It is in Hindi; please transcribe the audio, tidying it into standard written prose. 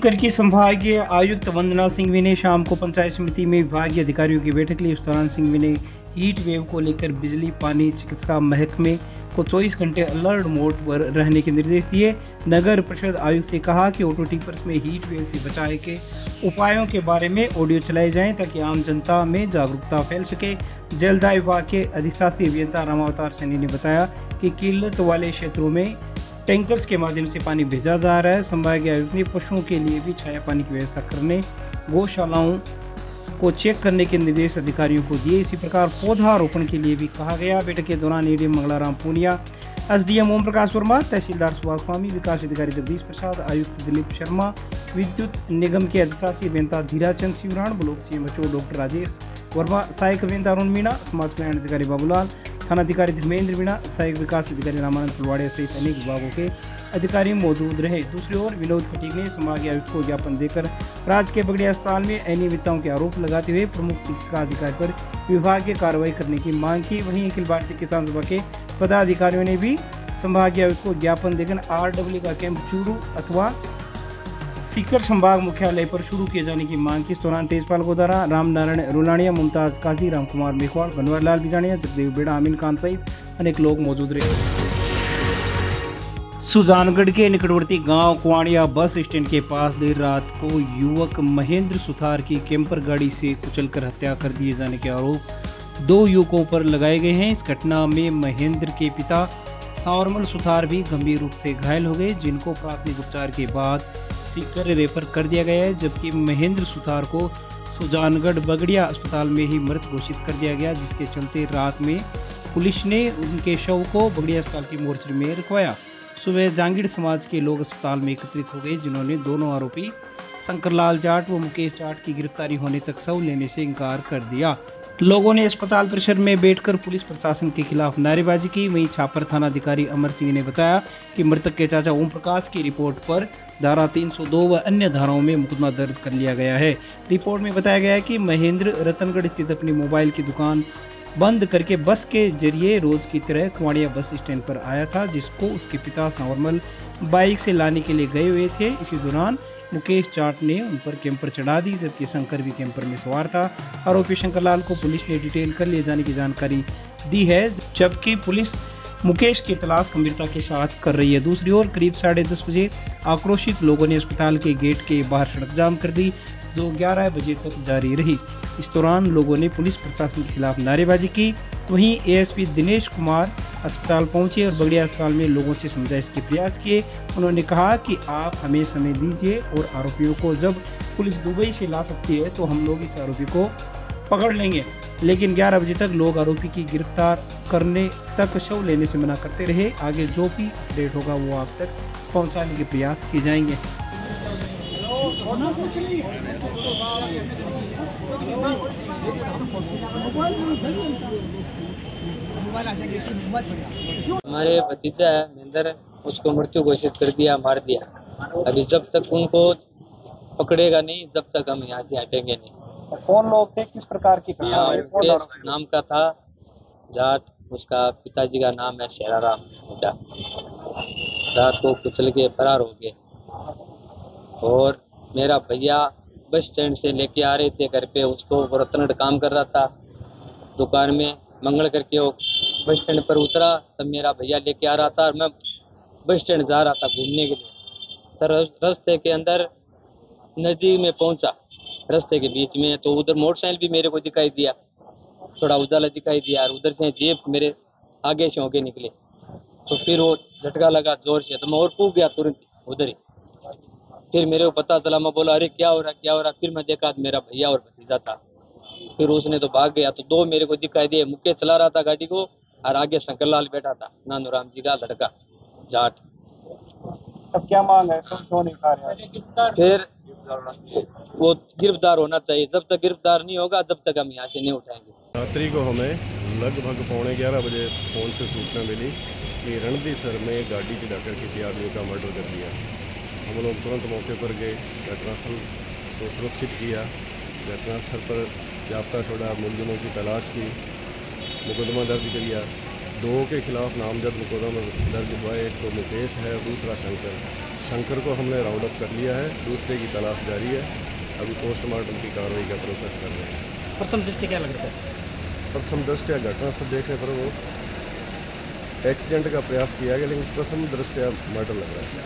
सीकर की संभागीय आयुक्त वंदना सिंघवी ने शाम को पंचायत समिति में विभागीय अधिकारियों की बैठक ली। उस दौरान सिंघवी ने हीट वेव को लेकर बिजली, पानी, चिकित्सा महकमे को 24 घंटे अलर्ट मोड पर रहने के निर्देश दिए। नगर परिषद आयुक्त से कहा कि ऑटो टिपर्स में हीट वेव से बचाव के उपायों के बारे में ऑडियो चलाए जाएं ताकि आम जनता में जागरूकता फैल सके। जलदाय विभाग के अधिशासी अभियंता रामावतार सैनी ने बताया कि किल्लत वाले क्षेत्रों में टैंकर्स के माध्यम से पानी भेजा जा रहा है। संभागीय आयुक्त ने पशुओं के लिए भी छाया पानी की व्यवस्था करने, गौशालाओं को चेक करने के निर्देश अधिकारियों को दिए। इसी प्रकार पौधारोपण के लिए भी कहा गया। बैठक के दौरान एडीएम मंगलाराम पूनिया, एसडीएम ओम प्रकाश वर्मा, तहसीलदार सुभाष स्वामी, विकास अधिकारी जगदीश प्रसाद, आयुक्त दिलीप शर्मा, विद्युत निगम के अधिशासी अभियंता Dheerachand Shivran, block CMHO doctor Rajesh Verma, सहायक अभियंता अरुण मीणा, समाज कल्याण अधिकारी बाबूलाल, थानाधिकारी धर्मेंद्र मीणा, सहायक विकास अधिकारी रामानंद फुलवाड़िया सहित अनेक विभागों के अधिकारी मौजूद रहे। दूसरी ओर विनोद खटीक ने संभागीय आयुक्त को ज्ञापन देकर राज्य के बगड़िया अस्पताल में अनियमितताओं के आरोप लगाते हुए प्रमुख चिकित्सा अधिकारी पर विभागीय कार्रवाई करने की मांग की। वहीं अखिल भारतीय किसान सभा के पदाधिकारियों ने भी संभागीय आयुक्त को ज्ञापन देकर RW का कैंप चूरू अथवा सीकर संभाग मुख्यालय पर शुरू किए जाने की मांग की। इस दौरान तेजपाल गोदारा, रामनारायण रुलानिया, मुमताज काजी, रामकुमार मेघवाल, बनवारीलाल बिजानिया, जगदेव बेड़ा, अमीन खान सहित अनेक लोग मौजूद रहे। सुजानगढ़ के निकटवर्ती गांव कुआड़िया बस स्टैंड के पास देर रात को युवक महेंद्र सुथार की कैंपर गाड़ी से कुचलकर हत्या कर दिए जाने के आरोप 2 युवकों पर लगाए गए हैं। इस घटना में महेंद्र के पिता सावरमल सुथार भी गंभीर रूप से घायल हो गए, जिनको प्राथमिक उपचार के बाद सीकर रेफर कर दिया गया है, जबकि महेंद्र सुथार को सुजानगढ़ बगड़िया अस्पताल में ही मृत घोषित कर दिया गया, जिसके चलते रात में पुलिस ने उनके शव को बगड़िया अस्पताल की मोर्चरी में रखवाया। सुबह जांगीड़ समाज के लोग अस्पताल में एकत्रित हो गए, जिन्होंने दोनों आरोपी शंकरलाल जाट व मुकेश जाट की गिरफ्तारी होने तक शव लेने से इनकार कर दिया। लोगों ने अस्पताल परिसर में बैठकर पुलिस प्रशासन के खिलाफ नारेबाजी की। वहीं छापर थानाधिकारी अमर सिंह ने बताया कि मृतक के चाचा ओम प्रकाश की रिपोर्ट पर धारा 302 व अन्य धाराओं में मुकदमा दर्ज कर लिया गया है। रिपोर्ट में बताया गया है कि महेंद्र रतनगढ़ स्थित अपनी मोबाइल की दुकान बंद करके बस के जरिए रोज की तरह कुआड़िया बस स्टैंड पर आया था, जिसको उसके पिता सावरमल बाइक से लाने के लिए गए हुए थे। इसी दौरान मुकेश जाट ने उन पर कैंपर चढ़ा दी, जबकि शंकर भी कैंपर में सवार था। आरोपी शंकरलाल को पुलिस ने डिटेन कर ले जाने की जानकारी दी है, जबकि पुलिस मुकेश की तलाश गंभीरता के साथ कर रही है। दूसरी ओर करीब 10:30 बजे आक्रोशित लोगों ने अस्पताल के गेट के बाहर सड़क जाम कर दी, जो 11 बजे तक जारी रही। इस दौरान लोगों ने पुलिस प्रशासन के खिलाफ नारेबाजी की। वहीं एएसपी दिनेश कुमार अस्पताल पहुंचे और बगड़िया अस्पताल में लोगों से समझाइश के प्रयास किए। उन्होंने कहा कि आप हमें समय दीजिए और आरोपियों को जब पुलिस दुबई से ला सकती है तो हम लोग इस आरोपी को पकड़ लेंगे। लेकिन 11 बजे तक लोग आरोपी की गिरफ्तार करने तक शव लेने से मना करते रहे। आगे जो भी अपडेट होगा वो आप तक पहुंचाने के प्रयास किए जाएंगे। हमारे भतीजा है महेंद्र, उसको मृत्यु घोषित कर दिया, मार दिया। अभी जब तक उनको पकड़ेगा नहीं, जब तक हम यहाँ से हटेंगे नहीं। कौन लोग थे, किस प्रकार की नाम का था जाट, उसका पिताजी का नाम है शेराराम मुंडा। रात को कुचल के फरार हो गए और मेरा भैया बस स्टैंड से लेके आ रहे थे घर पे, उसको रतनगढ़ काम कर रहा था दुकान में। मंगल करके वो बस स्टैंड पर उतरा, तब मेरा भैया लेके आ रहा था और मैं बस स्टैंड जा रहा था घूमने के लिए। तो रास्ते के अंदर नजदीक में पहुंचा, रास्ते के बीच में, तो उधर मोटरसाइकिल भी मेरे को दिखाई दिया, थोड़ा उजाला दिखाई दिया और उधर से जीप मेरे आगे से होके निकले। तो फिर वो झटका लगा जोर से, तो मैं और कूद गया तुरंत उधर ही। फिर मेरे को पता चला, मैं बोला अरे क्या हो रहा क्या हो रहा। फिर मैं देखा मेरा भैया और भतीजा था, फिर उसने तो भाग गया। तो 2 मेरे को दिखाई दिए, मुकेश चला रहा था गाड़ी को और आगे शंकरलाल बैठा था, नानूराम जी का लड़का जाट। अब क्या मांग है, क्यों नहीं खा रहे? फिर वो गिरफ्तार होना चाहिए, जब तक गिरफ्तार नहीं होगा जब तक हम यहाँ से नहीं उठाएंगे। रात्रि को हमें लगभग 11:15 बजे फोन से सूचना मिली कि रणदीसर में गाड़ी चढ़ाकर किसी आदमी का मर्डर कर दिया। हम लोग तुरंत मौके पर गए, घटनास्थल को सुरक्षित किया, घटनास्थल पर जाब्ता छोड़ा, मुलजिमों की तलाश की, मुकदमा दर्ज किया। 2 के खिलाफ नामजद मुकदमा दर्ज हुआ, एक तो मुकेश है और दूसरा शंकर। शंकर को हमने राउंड अप कर लिया है, दूसरे की तलाश जारी है। अभी पोस्टमार्टम की कार्रवाई का प्रोसेस कर रहे हैं। प्रथम दृष्टि क्या लग रहा है? प्रथम दृष्टया घटना से देखने पर वो एक्सीडेंट का प्रयास किया गया, लेकिन प्रथम दृष्टया मर्डर लग रहा है।